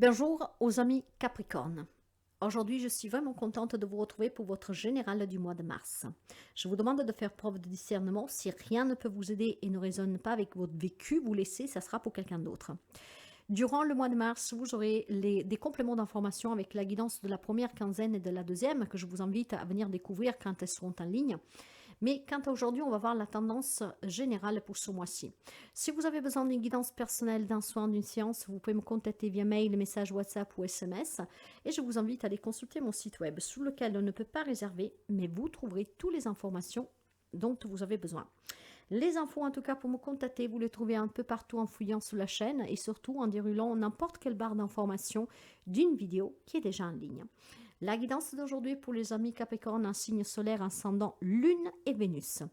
Bonjour aux amis Capricorne. Aujourd'hui, je suis vraiment contente de vous retrouver pour votre général du mois de mars. Je vous demande de faire preuve de discernement. Si rien ne peut vous aider et ne résonne pas avec votre vécu, vous laissez, ça sera pour quelqu'un d'autre. Durant le mois de mars, vous aurez des compléments d'informations avec la guidance de la première quinzaine et de la deuxième que je vous invite à venir découvrir quand elles seront en ligne. Mais quant à aujourd'hui, on va voir la tendance générale pour ce mois-ci. Si vous avez besoin d'une guidance personnelle, d'un soin, d'une séance, vous pouvez me contacter via mail, message WhatsApp ou SMS. Et je vous invite à aller consulter mon site web sous lequel on ne peut pas réserver, mais vous trouverez toutes les informations dont vous avez besoin. Les infos, en tout cas, pour me contacter, vous les trouvez un peu partout en fouillant sous la chaîne et surtout en déroulant n'importe quelle barre d'information d'une vidéo qui est déjà en ligne. La guidance d'aujourd'hui pour les amis Capricorne, un signe solaire ascendant Lune et Vénus.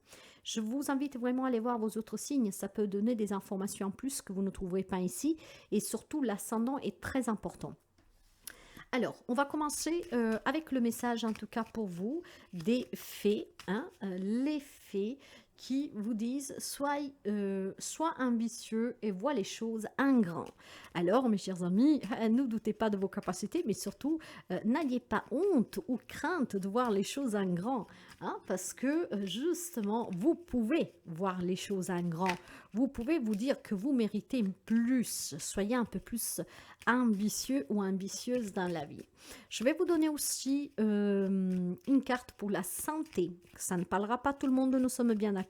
Je vous invite vraiment à aller voir vos autres signes, ça peut donner des informations en plus que vous ne trouverez pas ici et surtout l'ascendant est très important. Alors, on va commencer avec le message, en tout cas pour vous, des fées, les fées qui vous disent sois ambitieux et vois les choses en grand. Alors, mes chers amis, ne doutez pas de vos capacités, mais surtout, n'ayez pas honte ou crainte de voir les choses en grand, parce que justement, vous pouvez voir les choses en grand. Vous pouvez vous dire que vous méritez plus, soyez un peu plus ambitieux ou ambitieuse dans la vie. Je vais vous donner aussi une carte pour la santé. Ça ne parlera pas tout le monde, nous sommes bien d'accord.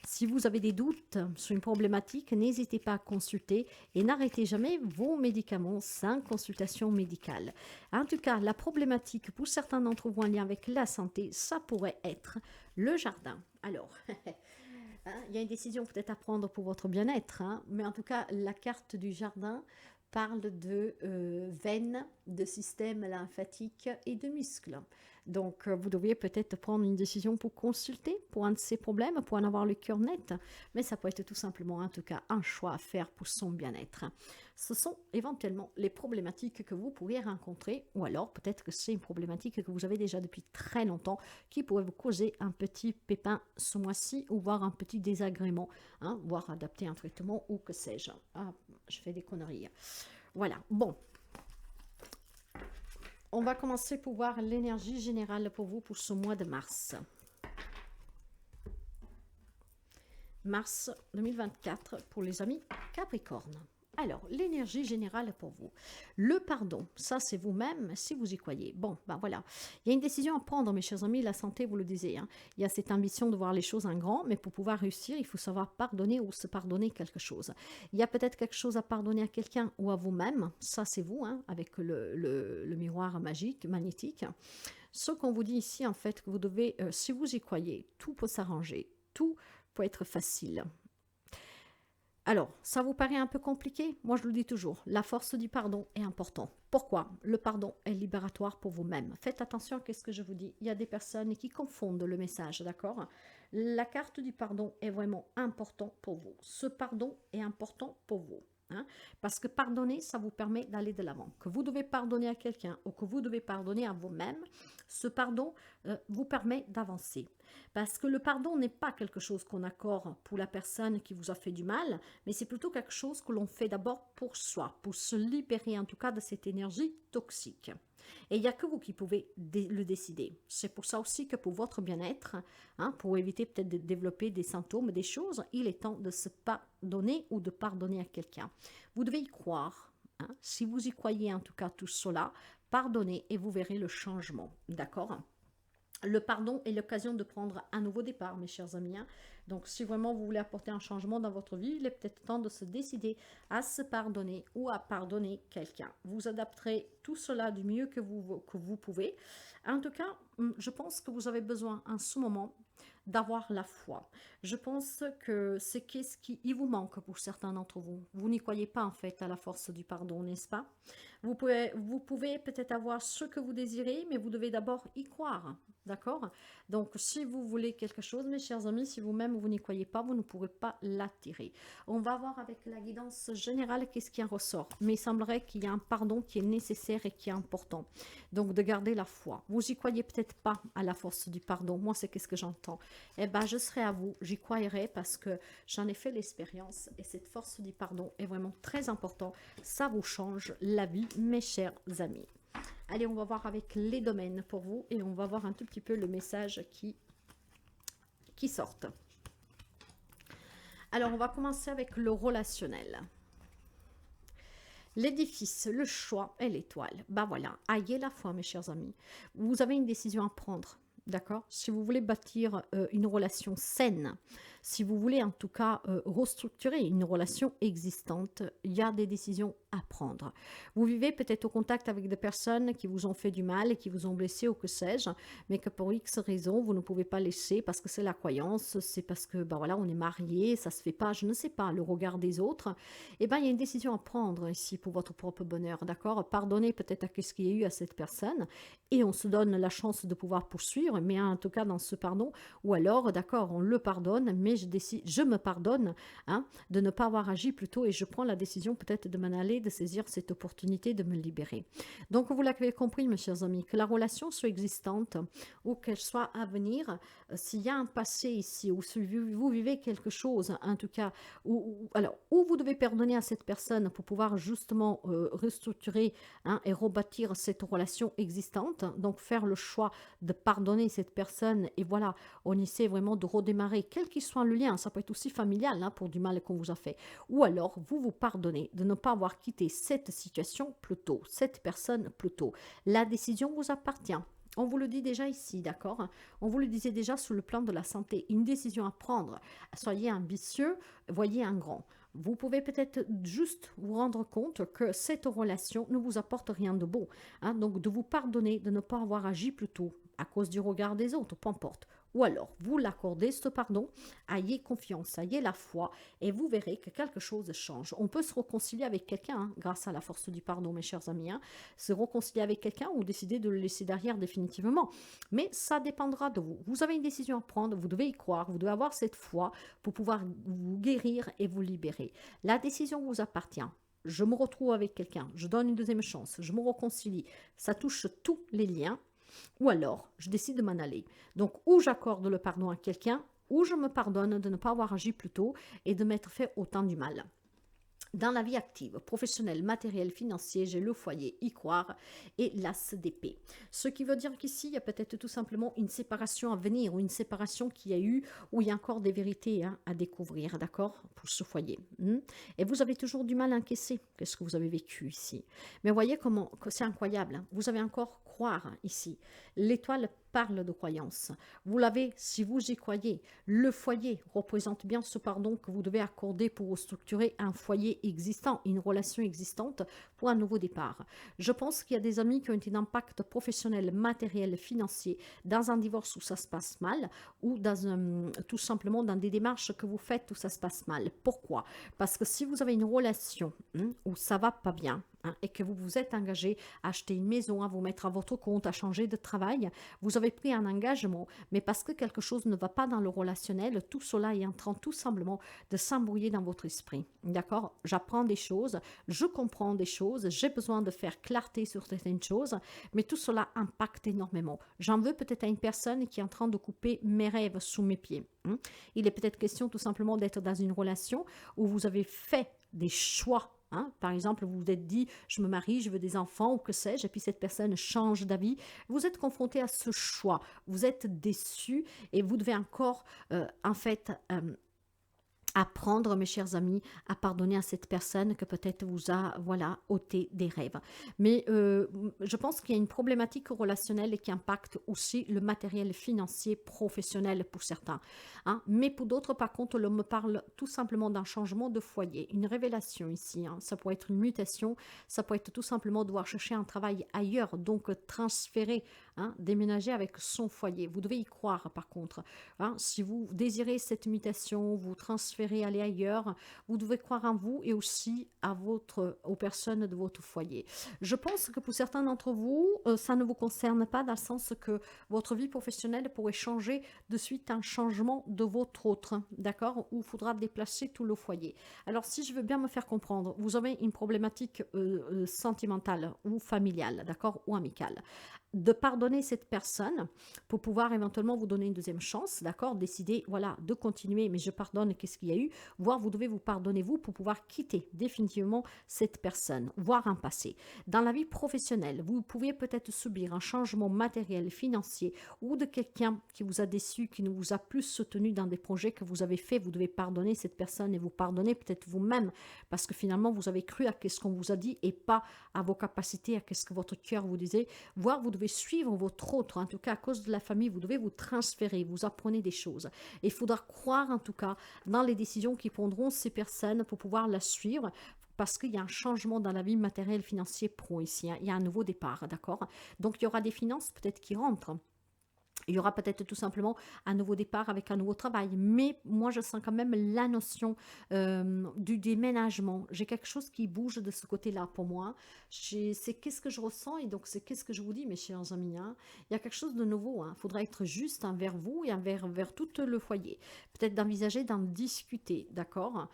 Si vous avez des doutes sur une problématique, n'hésitez pas à consulter et n'arrêtez jamais vos médicaments sans consultation médicale. En tout cas, la problématique pour certains d'entre vous en lien avec la santé, ça pourrait être le jardin. Alors, il y a une décision peut-être à prendre pour votre bien-être, mais en tout cas, la carte du jardin parle de veines, de système lymphatique et de muscles. Donc, vous devriez peut-être prendre une décision pour consulter pour un de ces problèmes, pour en avoir le cœur net. Mais ça peut être tout simplement, en tout cas, un choix à faire pour son bien-être. Ce sont éventuellement les problématiques que vous pourriez rencontrer, ou alors peut-être que c'est une problématique que vous avez déjà depuis très longtemps, qui pourrait vous causer un petit pépin ce mois-ci, ou voire un petit désagrément, voire adapter un traitement, ou que sais-je. Ah, je fais des conneries. Voilà, bon. On va commencer pour voir l'énergie générale pour vous pour ce mois de mars. Mars 2024 pour les amis Capricorne. Alors, l'énergie générale pour vous. Le pardon, ça c'est vous-même si vous y croyez. Bon, ben voilà. Il y a une décision à prendre, mes chers amis, la santé, vous le disiez. Il y a cette ambition de voir les choses en grand, mais pour pouvoir réussir, il faut savoir pardonner ou se pardonner quelque chose. Il y a peut-être quelque chose à pardonner à quelqu'un ou à vous-même. Ça c'est vous, avec le miroir magique, magnétique. Ce qu'on vous dit ici, en fait, que vous devez, si vous y croyez, tout peut s'arranger. Tout peut être facile. Alors, ça vous paraît un peu compliqué? Moi, je le dis toujours, la force du pardon est importante. Pourquoi? Le pardon est libératoire pour vous-même. Faites attention à ce que je vous dis. Il y a des personnes qui confondent le message, d'accord? La carte du pardon est vraiment important pour vous. Ce pardon est important pour vous. Parce que pardonner, ça vous permet d'aller de l'avant. Que vous devez pardonner à quelqu'un ou que vous devez pardonner à vous-même, ce pardon vous permet d'avancer. Parce que le pardon n'est pas quelque chose qu'on accorde pour la personne qui vous a fait du mal, mais c'est plutôt quelque chose que l'on fait d'abord pour soi, pour se libérer en tout cas de cette énergie toxique. Et il n'y a que vous qui pouvez le décider. C'est pour ça aussi que pour votre bien-être, pour éviter peut-être de développer des symptômes, des choses, il est temps de se pardonner ou de pardonner à quelqu'un. Vous devez y croire. Si vous y croyez en tout cas tout cela, pardonnez et vous verrez le changement. D'accord ? Le pardon est l'occasion de prendre un nouveau départ, mes chers amis. Donc, si vraiment vous voulez apporter un changement dans votre vie, il est peut-être temps de se décider à se pardonner ou à pardonner quelqu'un. Vous adapterez tout cela du mieux que vous pouvez. En tout cas, je pense que vous avez besoin en ce moment d'avoir la foi. Je pense que c'est ce qui vous manque pour certains d'entre vous. Vous n'y croyez pas en fait à la force du pardon, n'est-ce pas? Vous pouvez peut-être avoir ce que vous désirez, mais vous devez d'abord y croire. d'accord? Donc, si vous voulez quelque chose, mes chers amis, si vous-même vous n'y croyez pas, vous ne pourrez pas l'attirer. On va voir avec la guidance générale qu'est-ce qui en ressort. Mais il semblerait qu'il y a un pardon qui est nécessaire et qui est important. Donc, de garder la foi. Vous y croyez peut-être pas à la force du pardon. Moi, c'est qu'est-ce que j'entends. Eh bien, je serai à vous. J'y croirai parce que j'en ai fait l'expérience. Et cette force du pardon est vraiment très importante. Ça vous change la vie, mes chers amis. Allez, on va voir avec les domaines pour vous et on va voir un tout petit peu le message qui sortent. Alors, on va commencer avec le relationnel. L'édifice, le choix et l'étoile. Ben voilà, ayez la foi, mes chers amis. Vous avez une décision à prendre, d'accord? Si vous voulez bâtir une relation saine, si vous voulez en tout cas restructurer une relation existante, il y a des décisions à prendre. Vous vivez peut-être au contact avec des personnes qui vous ont fait du mal et qui vous ont blessé ou que sais-je, mais que pour X raisons, vous ne pouvez pas laisser parce que c'est la croyance, c'est parce que ben voilà, on est marié, ça se fait pas, je ne sais pas, le regard des autres. Eh bien, il y a une décision à prendre ici pour votre propre bonheur, d'accord? Pardonnez peut-être à ce qu'il y a eu à cette personne et on se donne la chance de pouvoir poursuivre, mais en tout cas dans ce pardon, ou alors, d'accord, on le pardonne, mais je me pardonne de ne pas avoir agi plus tôt et je prends la décision peut-être de m'en aller, de saisir cette opportunité de me libérer. Donc, vous l'avez compris, mes chers amis, que la relation soit existante ou qu'elle soit à venir, s'il y a un passé ici, ou si vous vivez quelque chose, en tout cas, alors, où vous devez pardonner à cette personne pour pouvoir justement restructurer et rebâtir cette relation existante, donc faire le choix de pardonner cette personne et voilà, on essaie vraiment de redémarrer, quel qu'il soit le lien, ça peut être aussi familial pour du mal qu'on vous a fait, ou alors vous vous pardonnez de ne pas avoir quitté cette situation plus tôt, cette personne plus tôt. La décision vous appartient. On vous le dit déjà ici, d'accord? On vous le disait déjà sur le plan de la santé. Une décision à prendre. Soyez ambitieux, voyez un grand. Vous pouvez peut-être juste vous rendre compte que cette relation ne vous apporte rien de bon. Donc de vous pardonner de ne pas avoir agi plus tôt à cause du regard des autres, peu importe. Ou alors, vous l'accordez, ce pardon, ayez confiance, ayez la foi, et vous verrez que quelque chose change. On peut se réconcilier avec quelqu'un, grâce à la force du pardon, mes chers amis, se réconcilier avec quelqu'un ou décider de le laisser derrière définitivement. Mais ça dépendra de vous. Vous avez une décision à prendre, vous devez y croire, vous devez avoir cette foi pour pouvoir vous guérir et vous libérer. La décision vous appartient. Je me retrouve avec quelqu'un, je donne une deuxième chance, je me réconcilie. Ça touche tous les liens. Ou alors, je décide de m'en aller. Donc, ou j'accorde le pardon à quelqu'un, ou je me pardonne de ne pas avoir agi plus tôt et de m'être fait autant du mal. Dans la vie active, professionnelle, matérielle, financière, j'ai le foyer, y croire et l'as d'épée. Ce qui veut dire qu'ici, il y a peut-être tout simplement une séparation à venir ou une séparation qu'il y a eu où il y a encore des vérités à découvrir, d'accord, pour ce foyer. Et vous avez toujours du mal à encaisser ce que vous avez vécu ici. Mais voyez comment c'est incroyable. Vous avez encore croire ici. L'étoile parle de croyance. Vous l'avez si vous y croyez. Le foyer représente bien ce pardon que vous devez accorder pour structurer un foyer existant, une relation existante pour un nouveau départ. Je pense qu'il y a des amis qui ont été d'impact professionnel, matériel, financier, dans un divorce où ça se passe mal, ou tout simplement dans des démarches que vous faites où ça se passe mal. Pourquoi? Parce que si vous avez une relation où ça va pas bien, et que vous vous êtes engagé à acheter une maison, à vous mettre à votre compte, à changer de travail, vous avez pris un engagement, mais parce que quelque chose ne va pas dans le relationnel, tout cela est en train tout simplement de s'embrouiller dans votre esprit. D'accord? J'apprends des choses, je comprends des choses, j'ai besoin de faire clarté sur certaines choses, mais tout cela impacte énormément. J'en veux peut-être à une personne qui est en train de couper mes rêves sous mes pieds. Il est peut-être question tout simplement d'être dans une relation où vous avez fait des choix. Par exemple, vous vous êtes dit, je me marie, je veux des enfants ou que sais-je, et puis cette personne change d'avis. Vous êtes confronté à ce choix, vous êtes déçu et vous devez encore, en fait, apprendre, mes chers amis, à pardonner à cette personne que peut-être vous a, voilà, ôté des rêves. Mais je pense qu'il y a une problématique relationnelle qui impacte aussi le matériel financier professionnel pour certains. Mais pour d'autres, par contre, l'on me parle tout simplement d'un changement de foyer, une révélation ici. Ça pourrait être une mutation, ça pourrait être tout simplement devoir chercher un travail ailleurs, donc transférer hein, déménager avec son foyer. Vous devez y croire par contre. Hein. Si vous désirez cette mutation, vous transférez, aller ailleurs, vous devez croire en vous et aussi aux personnes de votre foyer. Je pense que pour certains d'entre vous, ça ne vous concerne pas dans le sens que votre vie professionnelle pourrait changer de suite à un changement de votre autre, d'accord, où il faudra déplacer tout le foyer. Alors si je veux bien me faire comprendre, vous avez une problématique sentimentale ou familiale, d'accord, ou amicale, de pardonner cette personne pour pouvoir éventuellement vous donner une deuxième chance, d'accord, décider, voilà, de continuer, mais je pardonne, qu'est-ce qu'il y a eu, voire vous devez vous pardonner vous pour pouvoir quitter définitivement cette personne, voire un passé. Dans la vie professionnelle, vous pouvez peut-être subir un changement matériel, financier, ou de quelqu'un qui vous a déçu, qui ne vous a plus soutenu dans des projets que vous avez faits, vous devez pardonner cette personne et vous pardonner peut-être vous-même, parce que finalement vous avez cru à ce qu'on vous a dit et pas à vos capacités, à ce que votre cœur vous disait, voire vous devez suivre votre autre, en tout cas à cause de la famille, vous devez vous transférer, vous apprenez des choses. Et il faudra croire en tout cas dans les décisions qui prendront ces personnes pour pouvoir la suivre, parce qu'il y a un changement dans la vie matérielle, financière, pro ici, hein. Il y a un nouveau départ, d'accord? Donc il y aura des finances peut-être qui rentrent. Il y aura peut-être tout simplement un nouveau départ avec un nouveau travail. Mais moi, je sens quand même la notion du déménagement. J'ai quelque chose qui bouge de ce côté-là pour moi. C'est qu'est-ce que je ressens et donc c'est qu'est-ce que je vous dis, mes chers amis. Hein. Il y a quelque chose de nouveau. Il faudra être juste envers vous et vers tout le foyer. Peut-être d'envisager d'en discuter, d'accord?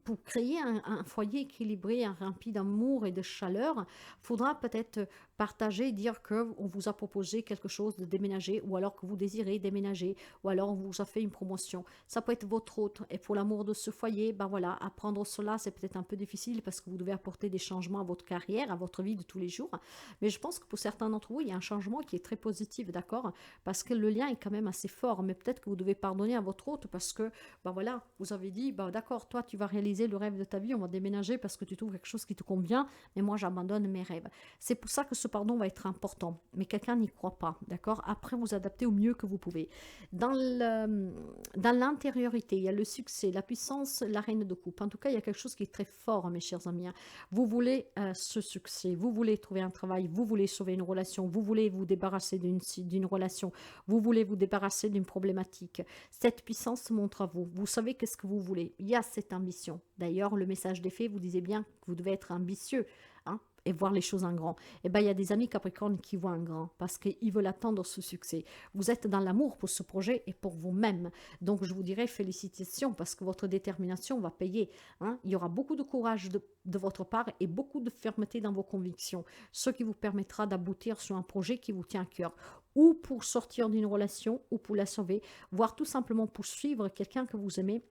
Pour créer un foyer équilibré, rempli d'amour et de chaleur, il faudra peut-être partager, dire qu'on vous a proposé quelque chose de déménager ou alors que vous désirez déménager ou alors on vous a fait une promotion. Ça peut être votre autre et pour l'amour de ce foyer, ben voilà, apprendre cela c'est peut-être un peu difficile parce que vous devez apporter des changements à votre carrière, à votre vie de tous les jours. Mais je pense que pour certains d'entre vous, il y a un changement qui est très positif, d'accord? Parce que le lien est quand même assez fort, mais peut-être que vous devez pardonner à votre autre parce que, ben voilà, vous avez dit, ben d'accord, toi tu vas réaliser le rêve de ta vie, on va déménager parce que tu trouves quelque chose qui te convient, mais moi j'abandonne mes rêves. C'est pour ça que ce pardon va être important, mais quelqu'un n'y croit pas, d'accord? Après, vous adaptez au mieux que vous pouvez. Dans l'intériorité, il y a le succès, la puissance, la reine de coupe. En tout cas, il y a quelque chose qui est très fort, mes chers amis. Hein. Vous voulez ce succès, vous voulez trouver un travail, vous voulez sauver une relation, vous voulez vous débarrasser d'une relation, vous voulez vous débarrasser d'une problématique. Cette puissance montre à vous. Vous savez qu'est-ce que vous voulez. Il y a cette ambition. D'ailleurs, le message des fées vous disait bien que vous devez être ambitieux. Hein, et voir les choses en grand. Et bien, il y a des amis Capricorne qui voient en grand parce qu'ils veulent attendre ce succès. Vous êtes dans l'amour pour ce projet et pour vous-même. Donc, je vous dirais félicitations parce que votre détermination va payer. Hein. Il y aura beaucoup de courage de votre part et beaucoup de fermeté dans vos convictions, ce qui vous permettra d'aboutir sur un projet qui vous tient à cœur ou pour sortir d'une relation ou pour la sauver, voire tout simplement pour suivre quelqu'un que vous aimez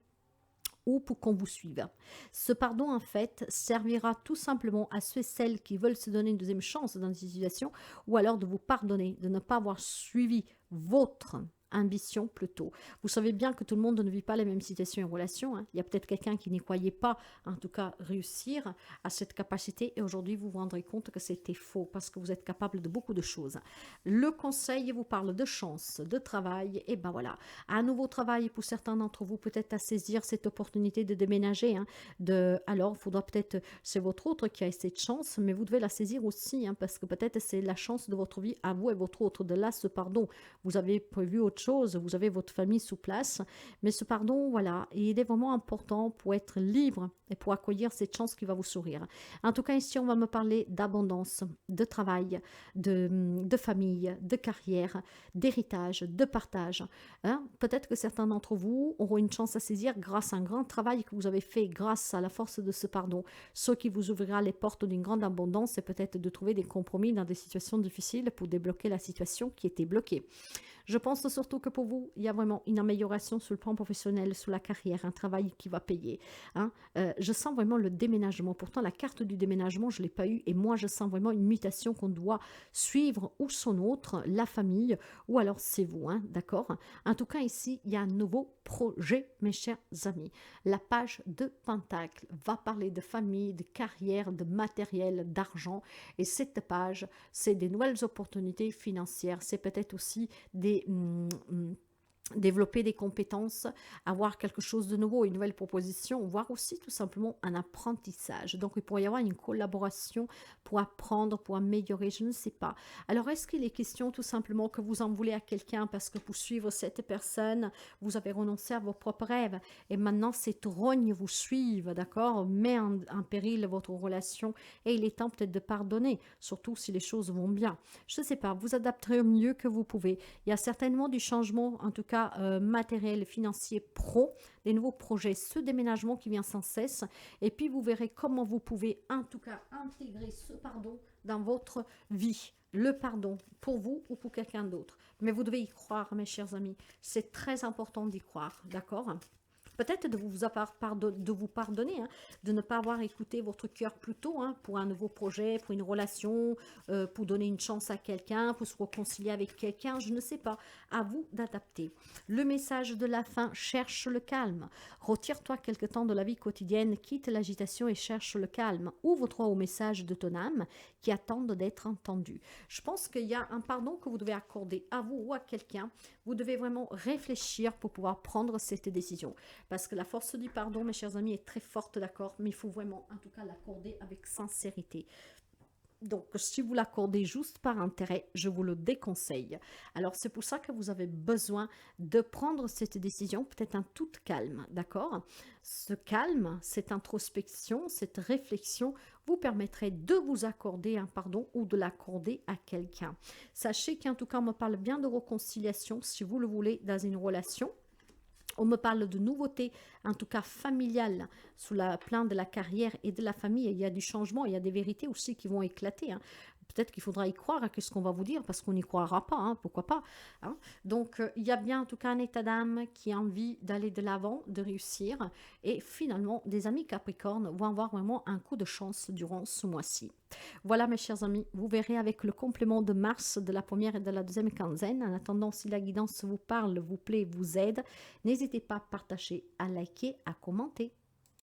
ou pour qu'on vous suive. Ce pardon, en fait, servira tout simplement à ceux et celles qui veulent se donner une deuxième chance dans ces situations, ou alors de vous pardonner, de ne pas avoir suivi votre ambition plutôt. Vous savez bien que tout le monde ne vit pas les mêmes situations et relations. Hein. Il y a peut-être quelqu'un qui n'y croyait pas, en tout cas réussir à cette capacité, et aujourd'hui vous vous rendrez compte que c'était faux, parce que vous êtes capable de beaucoup de choses. Le conseil vous parle de chance, de travail, et ben voilà, un nouveau travail pour certains d'entre vous, peut-être à saisir cette opportunité de déménager. Hein, alors, il faudra peut-être, c'est votre autre qui a cette chance, mais vous devez la saisir aussi, hein, parce que peut-être c'est la chance de votre vie à vous et votre autre. De là, ce pardon, vous avez prévu autre chose, vous avez votre famille sous place, mais ce pardon, voilà, il est vraiment important pour être libre et pour accueillir cette chance qui va vous sourire. En tout cas, ici, on va me parler d'abondance, de travail, de famille, de carrière, d'héritage, de partage. Hein? Peut-être que certains d'entre vous auront une chance à saisir grâce à un grand travail que vous avez fait, grâce à la force de ce pardon, ce qui vous ouvrira les portes d'une grande abondance et peut-être de trouver des compromis dans des situations difficiles pour débloquer la situation qui était bloquée. Je pense surtout que pour vous, il y a vraiment une amélioration sur le plan professionnel, sur la carrière, un travail qui va payer. Hein. Je sens vraiment le déménagement. Pourtant, la carte du déménagement, je ne l'ai pas eu. Et moi, je sens vraiment une mutation qu'on doit suivre ou son autre, la famille, ou alors c'est vous. Hein, d'accord? En tout cas, ici, il y a un nouveau projet, mes chers amis. La page de Pentacle va parler de famille, de carrière, de matériel, d'argent. Et cette page, c'est des nouvelles opportunités financières. C'est peut-être aussi développer des compétences, avoir quelque chose de nouveau, une nouvelle proposition, voire aussi tout simplement un apprentissage. Donc, il pourrait y avoir une collaboration pour apprendre, pour améliorer, je ne sais pas. Alors, est-ce qu'il est question tout simplement que vous en voulez à quelqu'un parce que pour suivre cette personne, vous avez renoncé à vos propres rêves et maintenant cette rogne vous suivent, d'accord, met en péril votre relation et il est temps peut-être de pardonner, surtout si les choses vont bien. Je ne sais pas, vous adapterez au mieux que vous pouvez. Il y a certainement du changement, en tout cas matériel, financier, pro, des nouveaux projets, ce déménagement qui vient sans cesse. Et puis vous verrez comment vous pouvez, en tout cas, intégrer ce pardon dans votre vie. Le pardon pour vous ou pour quelqu'un d'autre. Mais vous devez y croire, mes chers amis. C'est très important d'y croire, d'accord? Peut-être de vous pardonner, hein, de ne pas avoir écouté votre cœur plus tôt hein, pour un nouveau projet, pour une relation, pour donner une chance à quelqu'un, pour se réconcilier avec quelqu'un, je ne sais pas. À vous d'adapter. Le message de la fin, cherche le calme. Retire-toi quelque temps de la vie quotidienne, quitte l'agitation et cherche le calme. Ouvre-toi au message de ton âme qui attendent d'être entendu. Je pense qu'il y a un pardon que vous devez accorder à vous ou à quelqu'un. Vous devez vraiment réfléchir pour pouvoir prendre cette décision. Parce que la force du pardon, mes chers amis, est très forte, d'accord? Mais il faut vraiment, en tout cas, l'accorder avec sincérité. Donc, si vous l'accordez juste par intérêt, je vous le déconseille. Alors, c'est pour ça que vous avez besoin de prendre cette décision, peut-être en toute calme, d'accord? Ce calme, cette introspection, cette réflexion vous permettrait de vous accorder un pardon ou de l'accorder à quelqu'un. Sachez qu'en tout cas, on me parle bien de réconciliation, si vous le voulez, dans une relation. On me parle de nouveautés, en tout cas familiales, sous le plan de la carrière et de la famille. Il y a du changement, il y a des vérités aussi qui vont éclater. Hein. Peut-être qu'il faudra y croire à ce qu'on va vous dire, parce qu'on n'y croira pas, hein, pourquoi pas. Hein. Donc, il y a bien en tout cas un état d'âme qui a envie d'aller de l'avant, de réussir. Et finalement, des amis Capricorne vont avoir vraiment un coup de chance durant ce mois-ci. Voilà mes chers amis, vous verrez avec le complément de Mars de la première et de la deuxième quinzaine. En attendant, si la guidance vous parle, vous plaît, vous aide, n'hésitez pas à partager, à liker, à commenter.